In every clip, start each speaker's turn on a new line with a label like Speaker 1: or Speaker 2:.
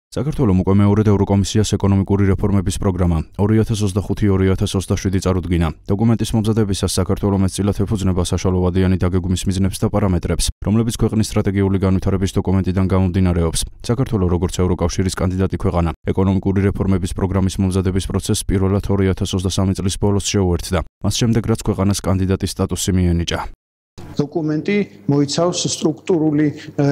Speaker 1: საქართველოს უკვე მეორედ ევროკომისიას ეკონომიკური რეფორმების პროგრამა 2025-2027 წარუდგინა. დოკუმენტის მომზადებისას საქართველოს მეტწილად ეფუძნება საშუალოვადიანი დაგეგმვის მიზნებს და პარამეტრებს, რომლებიც ქვეყნის სტრატეგიული განვითარების დოკუმენტიდან გამომდინარეობს. საქართველოს როგორც ევროკავშირის კანდიდატი ქვეყანა, ეკონომიკური რეფორმების პროგრამის მომზადების პროცესს პირველად 2023 წლის ბოლოს შეუერთდა. მას შემდეგ რაც ქვეყანას კანდიდატის სტატუსი მიენიჭა.
Speaker 2: დოკუმენტი მოიცავს სტრუქტურული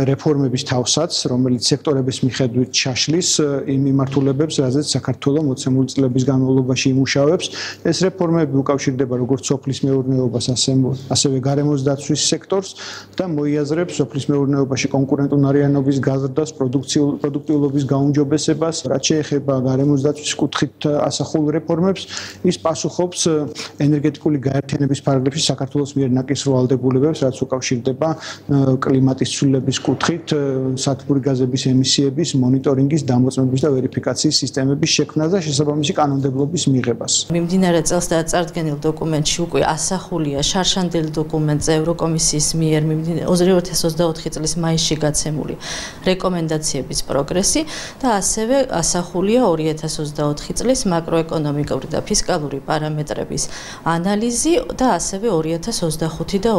Speaker 2: რეფორმების თავსაც, რომელიც სექტორების მიხედვით ჩაშლის იმ მიმართულებებს, რაზეც საქართველოს მოცემული წლების განმავლობაში იმუშავებს. ეს რეფორმები უკავშირდება როგორც სოფლის მეურნეობას, ასევე გარემოს დაცვის სექტორს და მოიაზრებს სოფლის მეურნეობაში კონკურენტუნარიანობის გაზრდას, პროდუქტიულობის გაუმჯობესებას. რაც შეეხება გარემოს დაცვის კუთხით ასახულ რეფორმებს, ის პასუხობს ენერგეტიკული გაერთიანების ფარგლებში საქართველოს მიერ ნაკისრო ვალდებულებებს, რაც უკავშირდება კლიმატის ცვლილების კუთხით, სათბური გაზების ემისიების მონიტორინგის, დამოწმების და ვერიფიკაციის სისტემების შექმნას და შესაბამისი კანონმდებლობის მიღებას.
Speaker 3: მიმდინარე წელს და წარდგენილ დოკუმენტში უკვე ასახულია შარშანდელ დოკუმენტზე ევროკომისიის მიერ 2024 წლის მაისში გაცემული რეკომენდაციების პროგრესი და ასევე ასახულია 2024 წლის მაკროეკონომიკური და ფისკალური პარამეტრების ანალიზი და ასევე 2025 და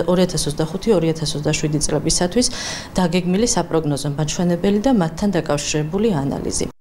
Speaker 3: 2025-2027 წლებისათვის დაგეგმილი საპროგნოზო მაჩვენებელი და მათთან დაკავშირებული ანალიზი.